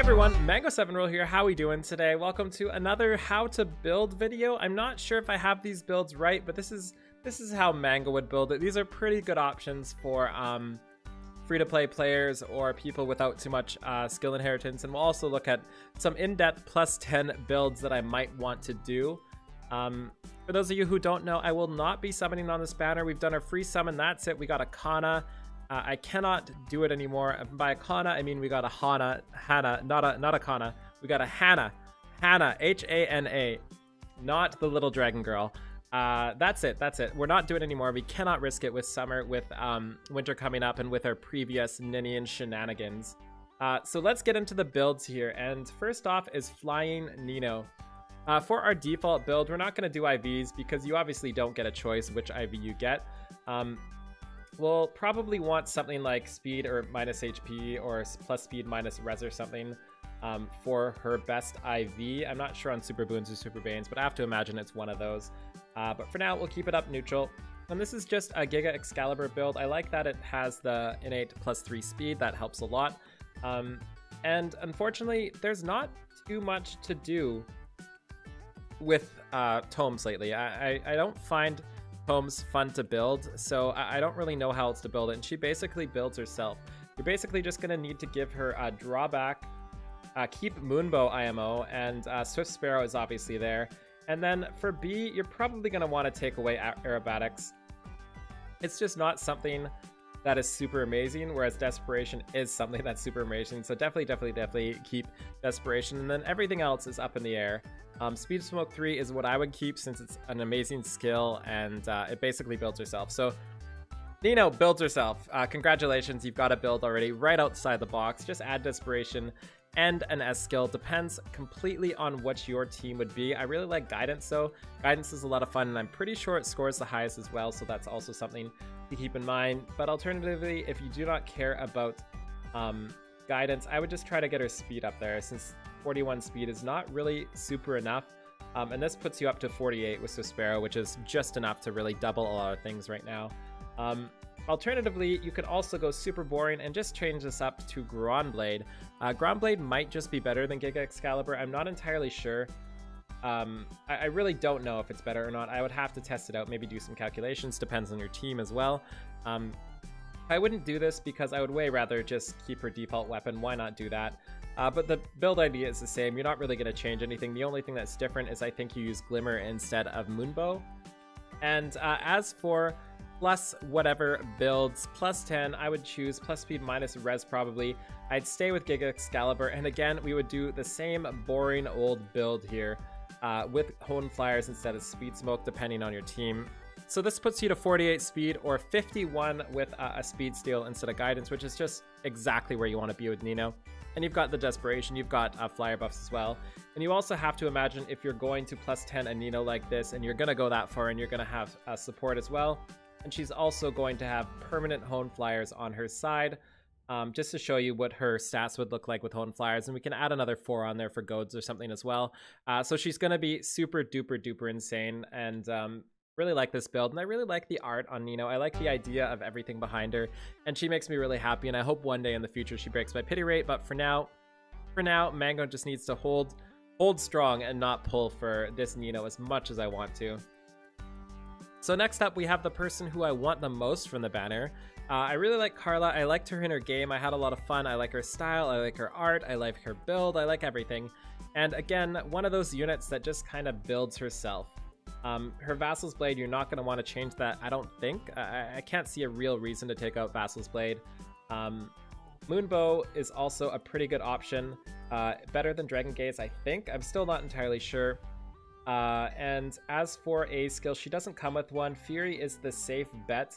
everyone, Mango7Rule here. How we doing today? Welcome to another how to build video. I'm not sure if I have these builds right, but this is how Mango would build it. These are pretty good options for free-to-play players or people without too much skill inheritance, and we'll also look at some in-depth plus 10 builds that I might want to do. For those of you who don't know, I will not be summoning on this banner. We've done our free summon, that's it. We got a Kana. I cannot do it anymore. By a Kana, I mean we got a Hana, not a Kana. We got a Hana, H-A-N-A, not the little dragon girl. That's it. We're not doing it anymore. We cannot risk it with summer, with winter coming up, and with our previous Ninian shenanigans. So let's get into the builds here. And first off is Flying Nino. For our default build, we're not going to do IVs because you obviously don't get a choice which IV you get. We'll probably want something like speed or minus HP or plus speed minus res or something for her best IV. I'm not sure on Super Boons or Super Banes, but I have to imagine it's one of those. But for now, we'll keep it up neutral. And this is just a Giga Excalibur build. I like that it has the innate plus 3 speed. That helps a lot. And unfortunately, there's not too much to do with tomes lately. I don't find tomes fun to build, so I don't really know how else to build it, and she basically builds herself. You're basically just going to need to give her a drawback, keep Moonbow IMO, and Swift Sparrow is obviously there. And then for B, you're probably going to want to take away Aerobatics. It's just not something that is super amazing, whereas Desperation is something that's super amazing. So definitely keep Desperation, and then everything else is up in the air. Speed Smoke 3 is what I would keep since it's an amazing skill, and it basically builds herself. So Nino builds herself. Congratulations, you've got a build already right outside the box. Just add Desperation and an S skill. Depends completely on what your team would be. I really like Guidance though. Guidance is a lot of fun, and I'm pretty sure it scores the highest as well, so that's also something to keep in mind. But alternatively, if you do not care about Guidance, I would just try to get her speed up there, since 41 speed is not really super enough. And this puts you up to 48 with Swift Sparrow, which is just enough to really double a lot of things right now. Alternatively, you could also go super boring and just change this up to Ground Blade. Ground Blade might just be better than Giga Excalibur. I'm not entirely sure. I really don't know if it's better or not. I would have to test it out, maybe do some calculations, depends on your team as well. I wouldn't do this because I would way rather just keep her default weapon. Why not do that? But the build idea is the same. You're not really going to change anything. The only thing that's different is I think you use Glimmer instead of Moonbow. And as for plus whatever builds, plus 10, I would choose plus speed minus res probably. I'd stay with Giga Excalibur, and again, we would do the same boring old build here with Hone Flyers instead of Speed Smoke, depending on your team. So this puts you to 48 speed or 51 with a Speed Steal instead of Guidance, which is just exactly where you want to be with Nino. And you've got the Desperation, you've got Flyer buffs as well. And you also have to imagine if you're going to plus 10 a Nino like this, and you're going to go that far, and you're going to have support as well. And she's also going to have permanent Hone Flyers on her side, just to show you what her stats would look like with Hone Flyers. And we can add another 4 on there for goads or something as well. So she's going to be super duper insane, and really like this build, and I really like the art on Nino. I like the idea of everything behind her, and she makes me really happy, and I hope one day in the future she breaks my pity rate. But for now, Mango just needs to hold strong and not pull for this Nino as much as I want to. So next up, we have the person who I want the most from the banner. I really like Karla. I liked her in her game. I had a lot of fun. I like her style. I like her art. I like her build. I like everything. And again, one of those units that just kind of builds herself. Her Vassal's Blade, you're not going to want to change that, I don't think. I can't see a real reason to take out Vassal's Blade. Moonbow is also a pretty good option. Better than Dragon Gaze, I think. I'm still not entirely sure. And as for a skill, she doesn't come with one. Fury is the safe bet.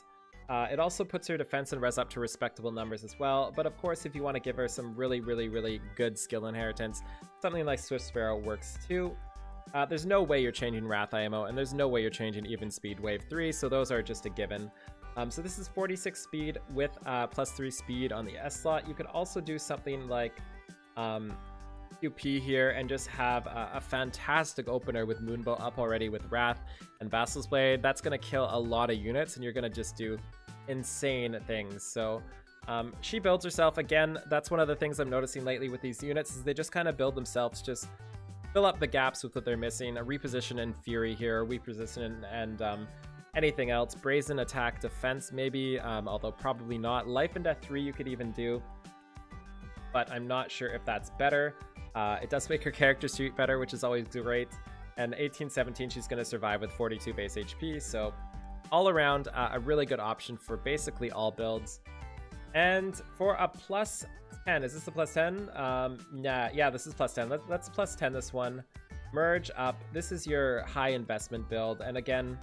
It also puts her defense and res up to respectable numbers as well. But of course, if you want to give her some really good skill inheritance, something like Swift Sparrow works too. There's no way you're changing Wrath IMO, and there's no way you're changing even Speed Wave 3, so those are just a given. So this is 46 speed with plus 3 speed on the S slot. You could also do something like QP here and just have a fantastic opener with Moonbow up already with Wrath and Vassal's Blade. That's going to kill a lot of units, and you're going to just do insane things. So She builds herself. Again, that's one of the things I'm noticing lately with these units is they just kind of build themselves, just fill up the gaps with what they're missing. A reposition and Fury here, a reposition and anything else. Brazen attack defense maybe, although probably not. Life and Death 3 you could even do, but I'm not sure if that's better. It does make her character sheet better, which is always great. And 1817, she's going to survive with 42 base HP, so all around a really good option for basically all builds. And for a plus 10, is this a plus 10? Yeah, this is plus 10. Let's plus 10 this one. Merge up. This is your high investment build, and again,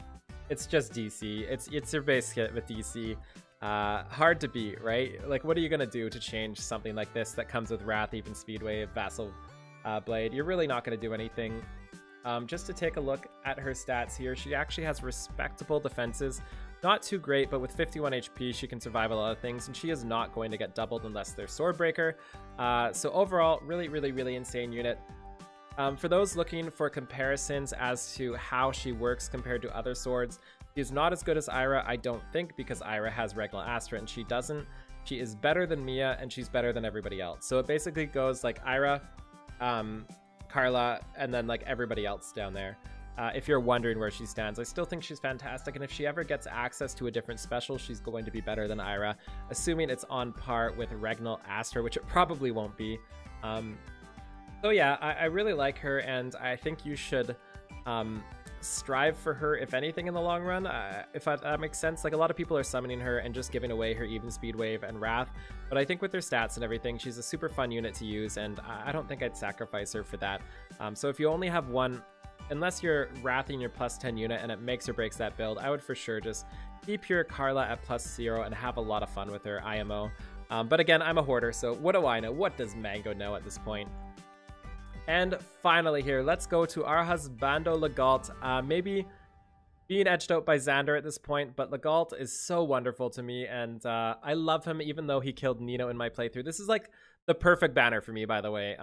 it's just DC. It's your base kit with DC. Hard to beat, right? Like, what are you gonna do to change something like this that comes with Wrath, even Speedwave, Vassal Blade? You're really not gonna do anything. Just to take a look at her stats here, she actually has respectable defenses. Not too great, but with 51 HP, she can survive a lot of things, and she is not going to get doubled unless they're Swordbreaker. So overall, really insane unit. For those looking for comparisons as to how she works compared to other swords, she's not as good as Ira, I don't think, because Ira has Regnal Astra and she doesn't. She is better than Mia, and she's better than everybody else. So it basically goes like Ira, Karla, and then like everybody else down there. If you're wondering where she stands, I still think she's fantastic, and if she ever gets access to a different special, she's going to be better than Ira, assuming it's on par with Regnal Astra, which it probably won't be. So yeah, I really like her, and I think you should strive for her, if anything, in the long run, if that makes sense. Like, a lot of people are summoning her and just giving away her even Speed Wave and Wrath, but I think with her stats and everything, she's a super fun unit to use, and I don't think I'd sacrifice her for that. So if you only have one, unless you're wrathing your plus 10 unit and it makes or breaks that build, I would for sure just keep your Karla at plus 0 and have a lot of fun with her IMO. But again, I'm a hoarder, so what do I know? What does Mango know at this point? And finally here, let's go to our husbando Legault. Maybe being edged out by Xander at this point, but Legault is so wonderful to me, and I love him even though he killed Nino in my playthrough. This is like the perfect banner for me, by the way.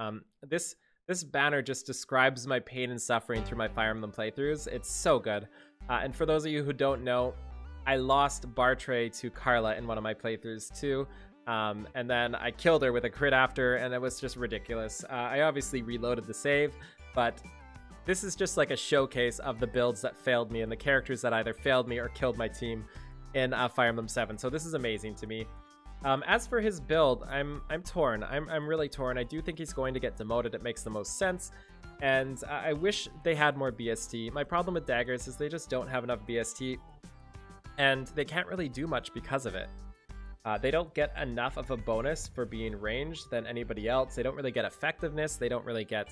This banner just describes my pain and suffering through my Fire Emblem playthroughs. It's so good. And for those of you who don't know, I lost Bartray to Karla in one of my playthroughs too. And then I killed her with a crit after, and it was just ridiculous. I obviously reloaded the save, but this is just like a showcase of the builds that failed me and the characters that either failed me or killed my team in Fire Emblem 7. So this is amazing to me. As for his build, I'm torn. I'm really torn. I do think he's going to get demoted. It makes the most sense. And I wish they had more BST. My problem with daggers is they just don't have enough BST, and they can't really do much because of it. They don't get enough of a bonus for being ranged than anybody else. They don't really get effectiveness. They don't really get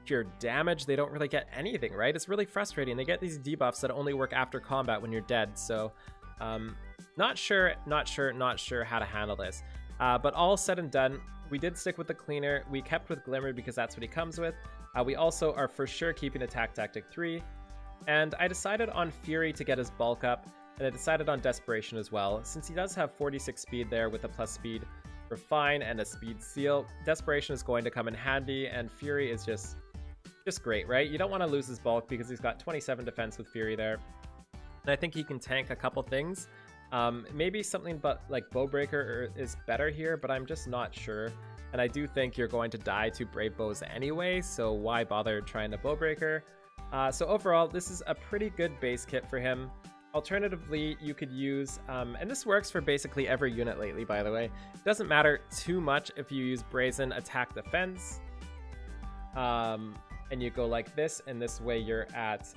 pure damage. They don't really get anything, right? It's really frustrating. They get these debuffs that only work after combat when you're dead. So not sure how to handle this. But all said and done, we did stick with the cleaner. We kept with Glimmer because that's what he comes with. We also are for sure keeping Attack Tactic 3. And I decided on Fury to get his bulk up. And I decided on Desperation as well. Since he does have 46 speed there with a plus speed refine and a speed seal, Desperation is going to come in handy, and Fury is just great, right? You don't want to lose his bulk because he's got 27 defense with Fury there. And I think he can tank a couple things. Maybe something but like Bowbreaker is better here, but I'm just not sure. And I do think you're going to die to Brave Bows anyway, so why bother trying to Bowbreaker? So overall, this is a pretty good base kit for him. Alternatively, you could use, and this works for basically every unit lately, by the way. It doesn't matter too much if you use Brazen Attack Defense, and you go like this, and this way you're at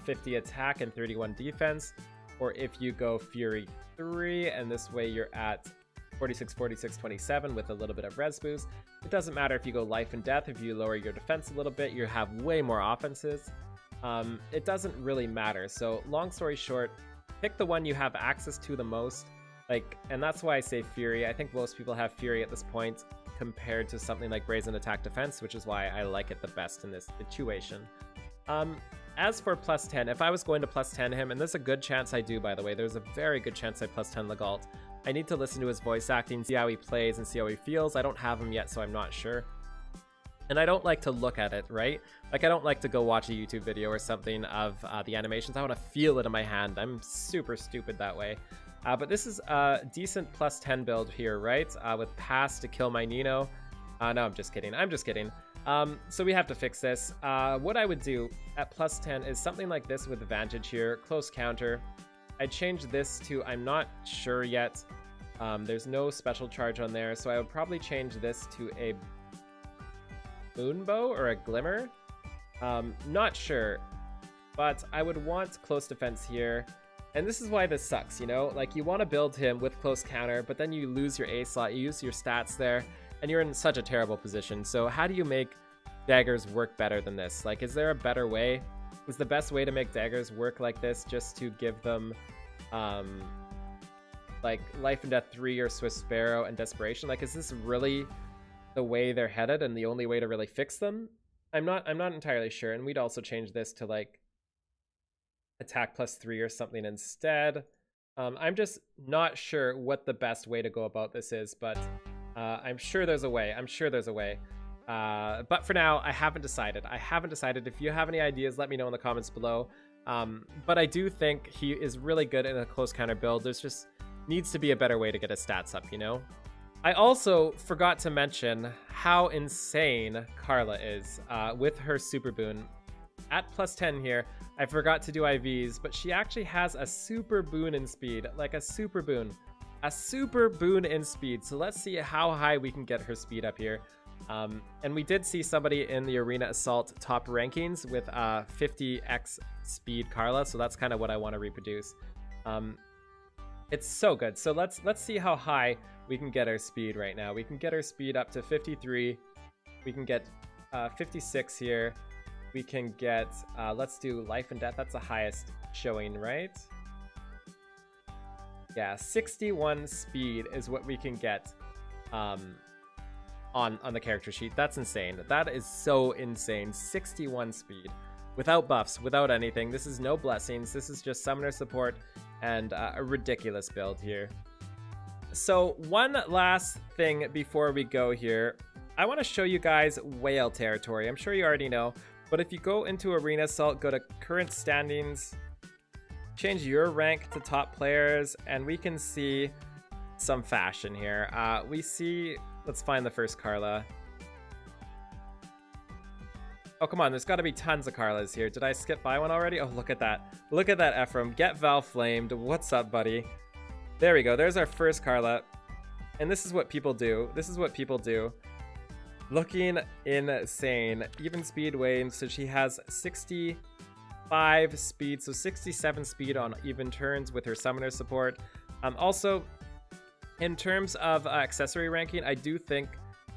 50 attack and 31 defense. Or if you go Fury 3, and this way you're at 46, 46, 27 with a little bit of res boost. It doesn't matter if you go Life and Death. If you lower your defense a little bit, you have way more offenses. It doesn't really matter. So long story short, pick the one you have access to the most. And that's why I say Fury. I think most people have Fury at this point compared to something like Brazen Attack Defense, which is why I like it the best in this situation. As for plus 10, if I was going to plus 10 him, and there's a good chance I do, by the way, there's a very good chance I plus 10 Legault. I need to listen to his voice acting, see how he plays, and see how he feels. I don't have him yet, so I'm not sure. And I don't like to look at it, right? Like, I don't like to go watch a YouTube video or something of the animations. I want to feel it in my hand. I'm super stupid that way. But this is a decent plus 10 build here, right? With pass to kill my Nino. No, I'm just kidding. I'm just kidding. So we have to fix this. What I would do at plus 10 is something like this with advantage here. Close counter. I'd change this to I'm not sure yet. There's no special charge on there. So I would probably change this to a moonbow or a glimmer. Not sure. But I would want close defense here. And this is why this sucks, you know? Like, you want to build him with close counter, but then you lose your A slot, you use your stats there, and you're in such a terrible position. So how do you make daggers work better than this? Like, is there a better way? Is the best way to make daggers work like this just to give them, like, Life and Death 3 or Swift Sparrow and Desperation? Like, is this really the way they're headed and the only way to really fix them? I'm not entirely sure. And we'd also change this to, like, attack plus 3 or something instead. I'm just not sure what the best way to go about this is, but I'm sure there's a way. I'm sure there's a way. But for now, I haven't decided. If you have any ideas, let me know in the comments below. But I do think he is really good in a close counter build. There's just needs to be a better way to get his stats up, you know? I also forgot to mention how insane Karla is with her super boon. At plus 10 here, I forgot to do IVs, but she actually has a super boon in speed, like a super boon in speed. So let's see how high we can get her speed up here. And we did see somebody in the Arena Assault top rankings with 50x speed Karla, so that's kind of what I want to reproduce. It's so good. So let's see how high we can get our speed right now. We can get our speed up to 53. We can get 56 here. We can get, let's do Life and Death. That's the highest showing, right? Yeah, 61 speed is what we can get on the character sheet. That's insane. That is so insane. 61 speed. Without buffs, without anything. This is no blessings. This is just summoner support and a ridiculous build here. So one last thing before we go here. I want to show you guys whale territory. I'm sure you already know. But if you go into Arena Assault, go to current standings, change your rank to top players, and we can see some fashion here. We see, let's find the first Karla. Oh, come on, there's got to be tons of Karlas here. Did I skip by one already? Oh, look at that. Look at that, Ephraim. Get Val Flamed. What's up, buddy? There we go. There's our first Karla. And this is what people do. This is what people do. Looking insane. Even speed wanes, so she has 65 speed, so 67 speed on even turns with her summoner support. Also, in terms of accessory ranking, I do think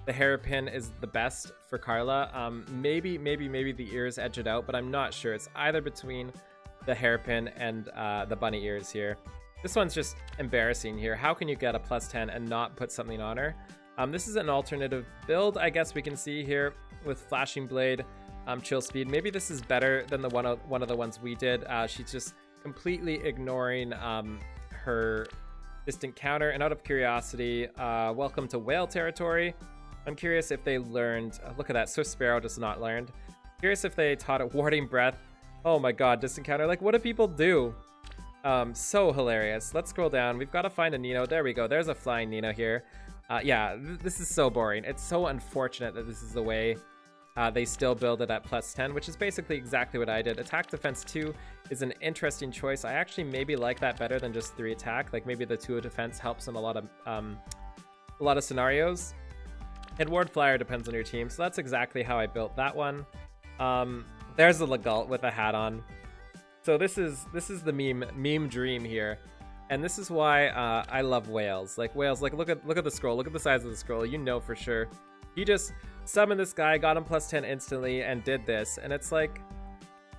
the hairpin is the best for Karla. Maybe the ears edge it out, but I'm not sure. It's either between the hairpin and the bunny ears here. This one's just embarrassing here. How can you get a plus 10 and not put something on her? This is an alternative build, I guess we can see here with Flashing Blade, Chill Speed. Maybe this is better than the one of the ones we did. She's just completely ignoring her distant counter. And out of curiosity, welcome to whale territory. I'm curious if they learned. Look at that, Swift Sparrow does not learned. Curious if they taught it Warding Breath. Oh my god, distant counter. Like, what do people do? So hilarious. Let's scroll down. We've got to find a Nino. There we go. There's a flying Nino here. Yeah, this is so boring. It's so unfortunate that this is the way they still build it at plus 10, which is basically exactly what I did. Attack Defense 2 is an interesting choice. I actually maybe like that better than just 3 attack. Like, maybe the 2 defense helps in a lot of scenarios. And Ward Flyer depends on your team, so that's exactly how I built that one. There's a Legault with a hat on. So this is the meme dream here. And this is why I love whales. Like, whales, like, look at the scroll. Look at the size of the scroll. You know for sure. He just summoned this guy, got him plus 10 instantly, and did this. And it's like,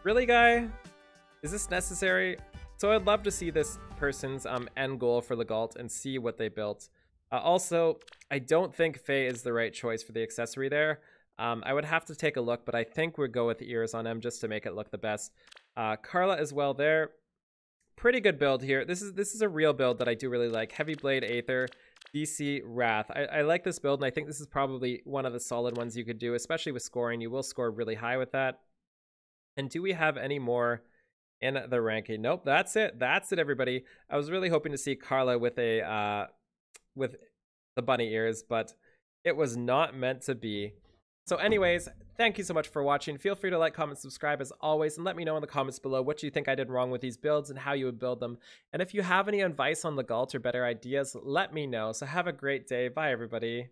really, guy? Is this necessary? So I'd love to see this person's end goal for Legault and see what they built. Also, I don't think Faye is the right choice for the accessory there. I would have to take a look, but I think we'll go with ears on him just to make it look the best. Karla as well there. Pretty good build here. This is a real build that I do really like. Heavy Blade, Aether, DC, Wrath. I like this build, and I think this is probably one of the solid ones you could do, especially with scoring. You will score really high with that. And do we have any more in the ranking. Nope, that's it. That's it, everybody. I was really hoping to see Karla with a with the bunny ears, but it was not meant to be. So anyways, thank you so much for watching. Feel free to like, comment, subscribe as always, and let me know in the comments below what you think I did wrong with these builds and how you would build them. And if you have any advice on Legault or better ideas, let me know. So have a great day. Bye, everybody.